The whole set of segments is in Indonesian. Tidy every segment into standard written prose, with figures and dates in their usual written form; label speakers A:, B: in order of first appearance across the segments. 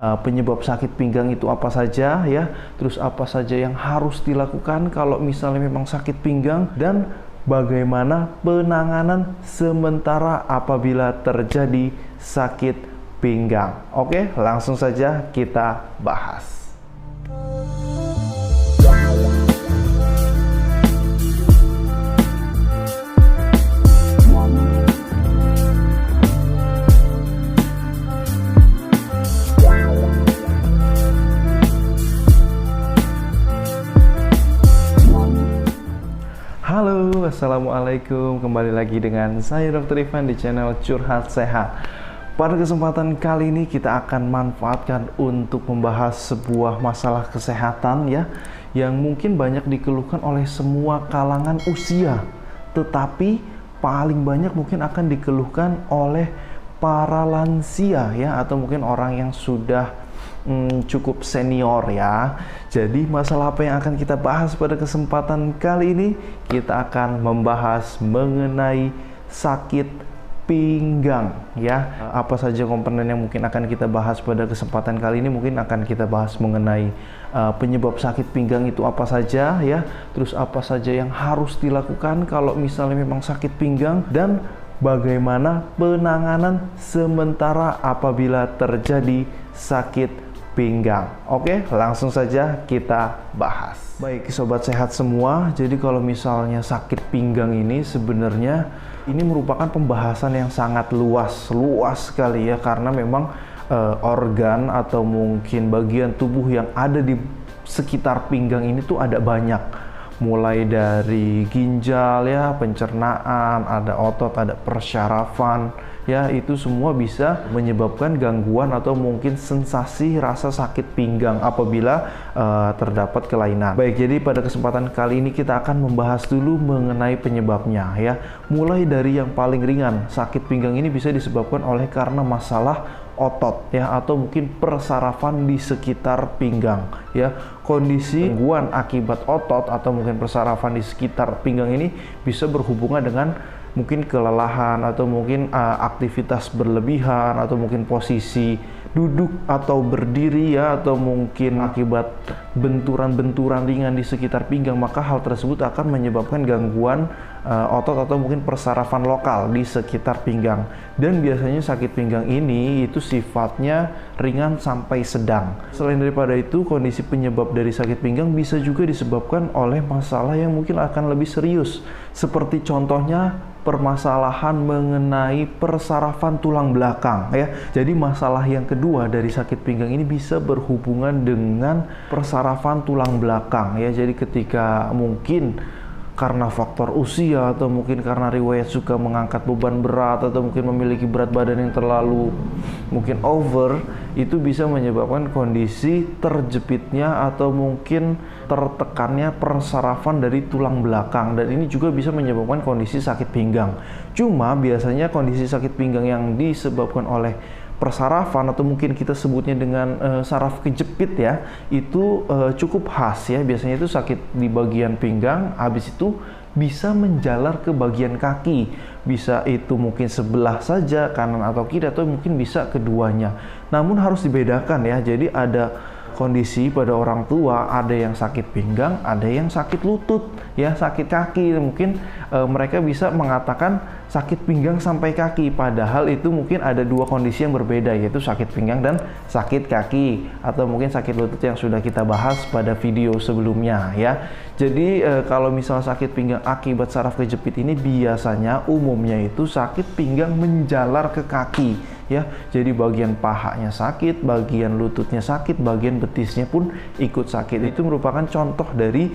A: Penyebab sakit pinggang itu apa saja ya, terus apa saja yang harus dilakukan kalau misalnya memang sakit pinggang, dan bagaimana penanganan sementara apabila terjadi sakit pinggang. Oke, langsung saja kita bahas. Halo, assalamualaikum. Kembali lagi dengan saya Dr. Ivan di channel Curhat Sehat. Pada kesempatan kali ini kita akan manfaatkan untuk membahas sebuah masalah kesehatan ya, yang mungkin banyak dikeluhkan oleh semua kalangan usia, tetapi paling banyak mungkin akan dikeluhkan oleh para lansia ya, atau mungkin orang yang sudah cukup senior ya. Jadi masalah apa yang akan kita bahas pada kesempatan kali ini? Kita akan membahas mengenai sakit pinggang ya. Apa saja komponen yang mungkin akan kita bahas pada kesempatan kali ini? Mungkin akan kita bahas mengenai penyebab sakit pinggang itu apa saja ya, terus apa saja yang harus dilakukan kalau misalnya memang sakit pinggang, dan bagaimana penanganan sementara apabila terjadi sakit pinggang. Oke, langsung saja kita bahas. Baik, sobat sehat semua. Jadi kalau misalnya sakit pinggang ini sebenarnya ini merupakan pembahasan yang sangat luas sekali ya, karena memang organ atau mungkin bagian tubuh yang ada di sekitar pinggang ini tuh ada banyak. Mulai dari ginjal ya, pencernaan, ada otot, ada persyarafan ya, itu semua bisa menyebabkan gangguan atau mungkin sensasi rasa sakit pinggang apabila terdapat kelainan. Baik, jadi pada kesempatan kali ini kita akan membahas dulu mengenai penyebabnya ya. Mulai dari yang paling ringan, sakit pinggang ini bisa disebabkan oleh karena masalah otot ya, atau mungkin persarafan di sekitar pinggang ya. Kondisi gangguan akibat otot atau mungkin persarafan di sekitar pinggang ini bisa berhubungan dengan mungkin kelelahan atau mungkin aktivitas berlebihan, atau mungkin posisi duduk atau berdiri ya, atau mungkin akibat benturan-benturan ringan di sekitar pinggang. Maka hal tersebut akan menyebabkan gangguan otot atau mungkin persarafan lokal di sekitar pinggang. Dan biasanya sakit pinggang ini itu sifatnya ringan sampai sedang. Selain daripada itu, kondisi penyebab dari sakit pinggang bisa juga disebabkan oleh masalah yang mungkin akan lebih serius, seperti contohnya permasalahan mengenai persarafan tulang belakang ya. Jadi masalah yang kedua dari sakit pinggang ini bisa berhubungan dengan persarafan tulang belakang ya. Jadi ketika mungkin karena faktor usia, atau mungkin karena riwayat suka mengangkat beban berat, atau mungkin memiliki berat badan yang terlalu mungkin over, itu bisa menyebabkan kondisi terjepitnya atau mungkin tertekannya persarafan dari tulang belakang, dan ini juga bisa menyebabkan kondisi sakit pinggang. Cuma biasanya kondisi sakit pinggang yang disebabkan oleh persarafan atau mungkin kita sebutnya dengan saraf kejepit ya, itu cukup khas ya. Biasanya itu sakit di bagian pinggang, habis itu bisa menjalar ke bagian kaki. Bisa itu mungkin sebelah saja, kanan atau kiri, atau mungkin bisa keduanya. Namun harus dibedakan ya. Jadi ada kondisi pada orang tua, ada yang sakit pinggang, ada yang sakit lutut ya, sakit kaki. Mungkin mereka bisa mengatakan sakit pinggang sampai kaki, padahal itu mungkin ada dua kondisi yang berbeda, yaitu sakit pinggang dan sakit kaki, atau mungkin sakit lutut yang sudah kita bahas pada video sebelumnya ya. Jadi kalau misalnya sakit pinggang akibat saraf kejepit ini, biasanya umumnya itu sakit pinggang menjalar ke kaki ya. Jadi bagian pahanya sakit, bagian lututnya sakit, bagian betisnya pun ikut sakit. Itu merupakan contoh dari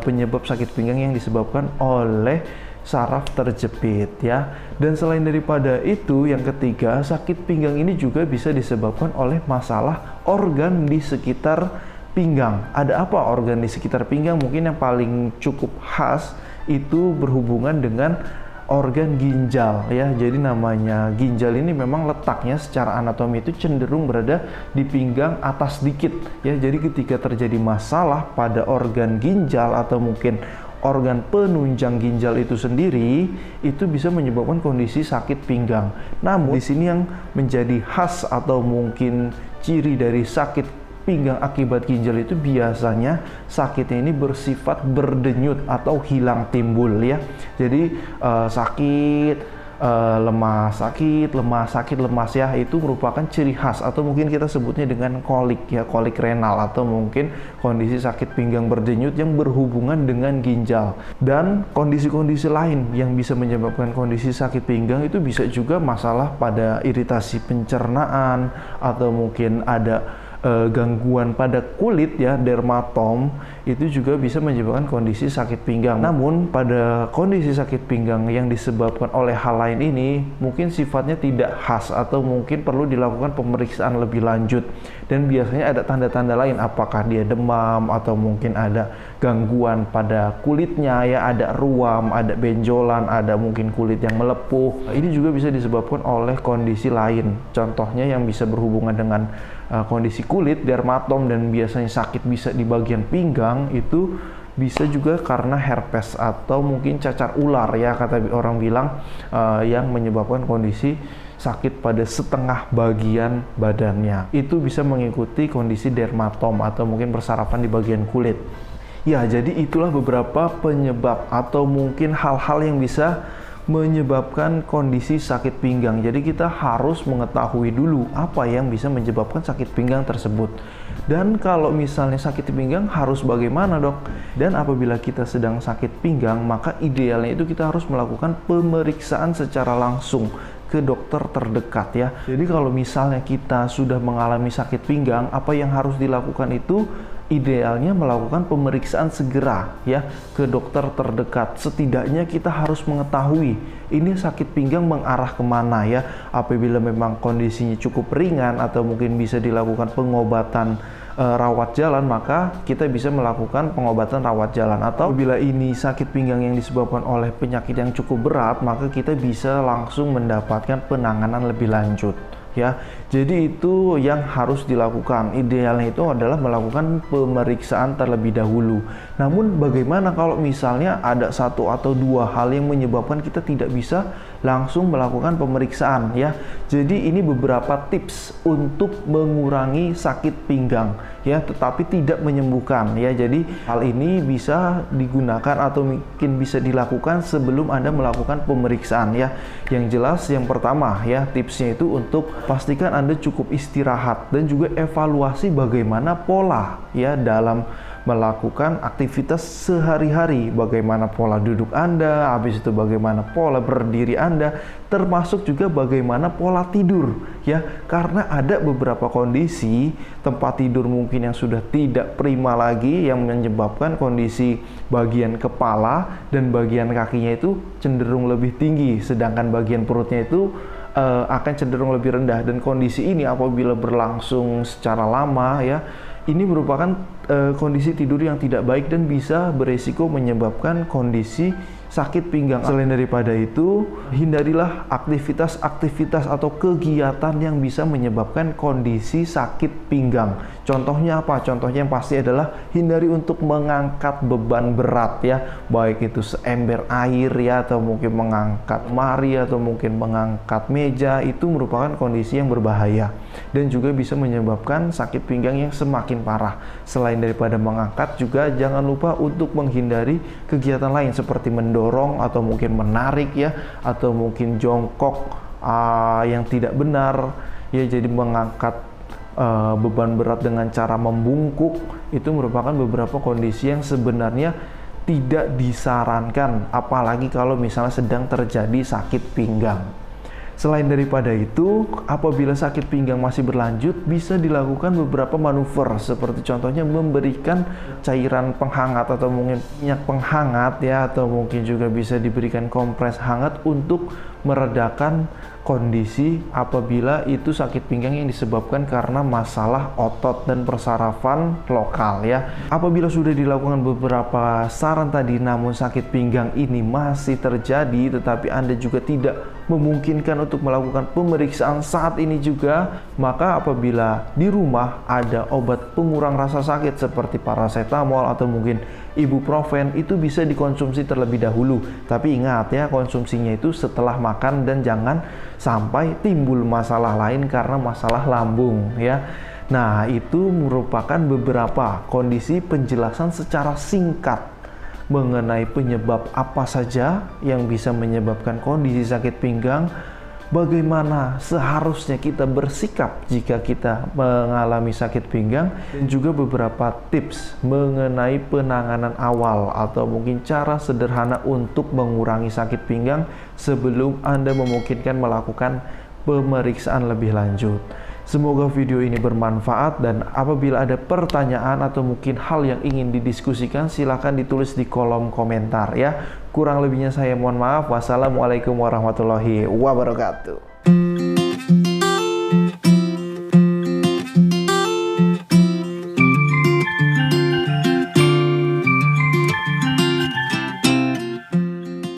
A: penyebab sakit pinggang yang disebabkan oleh saraf terjepit ya. Dan selain daripada itu, yang ketiga, sakit pinggang ini juga bisa disebabkan oleh masalah organ di sekitar pinggang. Ada apa organ di sekitar pinggang? Mungkin yang paling cukup khas itu berhubungan dengan organ ginjal ya. Jadi namanya ginjal ini memang letaknya secara anatomi itu cenderung berada di pinggang atas dikit ya. Jadi ketika terjadi masalah pada organ ginjal atau mungkin organ penunjang ginjal itu sendiri, itu bisa menyebabkan kondisi sakit pinggang. Namun di sini yang menjadi khas atau mungkin ciri dari sakit pinggang akibat ginjal itu biasanya sakitnya ini bersifat berdenyut atau hilang timbul ya. Jadi sakit lemas, lemas ya, itu merupakan ciri khas atau mungkin kita sebutnya dengan kolik ya, kolik renal atau mungkin kondisi sakit pinggang berdenyut yang berhubungan dengan ginjal. Dan kondisi-kondisi lain yang bisa menyebabkan kondisi sakit pinggang itu bisa juga masalah pada iritasi pencernaan atau mungkin ada gangguan pada kulit ya, dermatom, itu juga bisa menyebabkan kondisi sakit pinggang. Namun pada kondisi sakit pinggang yang disebabkan oleh hal lain ini mungkin sifatnya tidak khas atau mungkin perlu dilakukan pemeriksaan lebih lanjut, dan biasanya ada tanda-tanda lain, apakah dia demam atau mungkin ada gangguan pada kulitnya ya, ada ruam, ada benjolan, ada mungkin kulit yang melepuh. Ini juga bisa disebabkan oleh kondisi lain, contohnya yang bisa berhubungan dengan kondisi kulit, dermatom, dan biasanya sakit bisa di bagian pinggang, itu bisa juga karena herpes atau mungkin cacar ular ya, kata orang bilang, yang menyebabkan kondisi sakit pada setengah bagian badannya. Itu bisa mengikuti kondisi dermatom atau mungkin persarapan di bagian kulit. Ya, jadi itulah beberapa penyebab atau mungkin hal-hal yang bisa menyebabkan kondisi sakit pinggang. Jadi kita harus mengetahui dulu apa yang bisa menyebabkan sakit pinggang tersebut. Dan kalau misalnya sakit pinggang harus bagaimana, Dok? Dan apabila kita sedang sakit pinggang, maka idealnya itu kita harus melakukan pemeriksaan secara langsung ke dokter terdekat ya. Jadi kalau misalnya kita sudah mengalami sakit pinggang, apa yang harus dilakukan itu idealnya melakukan pemeriksaan segera ya ke dokter terdekat. Setidaknya kita harus mengetahui ini sakit pinggang mengarah kemana ya. Apabila memang kondisinya cukup ringan atau mungkin bisa dilakukan pengobatan rawat jalan, maka kita bisa melakukan pengobatan rawat jalan. Atau bila ini sakit pinggang yang disebabkan oleh penyakit yang cukup berat, maka kita bisa langsung mendapatkan penanganan lebih lanjut ya. Jadi itu yang harus dilakukan. Idealnya itu adalah melakukan pemeriksaan terlebih dahulu. Namun bagaimana kalau misalnya ada satu atau dua hal yang menyebabkan kita tidak bisa langsung melakukan pemeriksaan ya. Jadi ini beberapa tips untuk mengurangi sakit pinggang ya, tetapi tidak menyembuhkan ya. Jadi hal ini bisa digunakan atau mungkin bisa dilakukan sebelum Anda melakukan pemeriksaan ya. Yang jelas yang pertama ya, tipsnya itu untuk pastikan Anda cukup istirahat dan juga evaluasi bagaimana pola ya dalam melakukan aktivitas sehari-hari, bagaimana pola duduk Anda, habis itu bagaimana pola berdiri Anda, termasuk juga bagaimana pola tidur ya. Karena ada beberapa kondisi tempat tidur mungkin yang sudah tidak prima lagi, yang menyebabkan kondisi bagian kepala dan bagian kakinya itu cenderung lebih tinggi, sedangkan bagian perutnya itu akan cenderung lebih rendah. Dan kondisi ini apabila berlangsung secara lama ya, ini merupakan kondisi tidur yang tidak baik dan bisa beresiko menyebabkan kondisi sakit pinggang. Selain daripada itu, hindarilah aktivitas-aktivitas atau kegiatan yang bisa menyebabkan kondisi sakit pinggang. Contohnya apa? Contohnya yang pasti adalah hindari untuk mengangkat beban berat ya, baik itu seember air ya, atau mungkin mengangkat lemari atau mungkin mengangkat meja. Itu merupakan kondisi yang berbahaya dan juga bisa menyebabkan sakit pinggang yang semakin parah. Selain daripada mengangkat, juga jangan lupa untuk menghindari kegiatan lain seperti mendorong atau mungkin menarik ya, atau mungkin jongkok yang tidak benar ya. Jadi mengangkat beban berat dengan cara membungkuk itu merupakan beberapa kondisi yang sebenarnya tidak disarankan, apalagi kalau misalnya sedang terjadi sakit pinggang. Selain daripada itu, apabila sakit pinggang masih berlanjut, bisa dilakukan beberapa manuver, seperti contohnya memberikan cairan penghangat atau mungkin minyak penghangat ya, atau mungkin juga bisa diberikan kompres hangat untuk meredakan kondisi apabila itu sakit pinggang yang disebabkan karena masalah otot dan persarafan lokal ya. Apabila sudah dilakukan beberapa saran tadi namun sakit pinggang ini masih terjadi tetapi Anda juga tidak memungkinkan untuk melakukan pemeriksaan saat ini juga, maka apabila di rumah ada obat pengurang rasa sakit seperti paracetamol atau mungkin ibuprofen, itu bisa dikonsumsi terlebih dahulu. Tapi ingat ya, konsumsinya itu setelah makan dan jangan sampai timbul masalah lain karena masalah lambung ya. Nah, itu merupakan beberapa kondisi penjelasan secara singkat mengenai penyebab apa saja yang bisa menyebabkan kondisi sakit pinggang, bagaimana seharusnya kita bersikap jika kita mengalami sakit pinggang, dan juga beberapa tips mengenai penanganan awal atau mungkin cara sederhana untuk mengurangi sakit pinggang sebelum Anda memungkinkan melakukan pemeriksaan lebih lanjut. Semoga video ini bermanfaat, dan apabila ada pertanyaan atau mungkin hal yang ingin didiskusikan, silahkan ditulis di kolom komentar ya. Kurang lebihnya saya mohon maaf. Wassalamualaikum warahmatullahi wabarakatuh.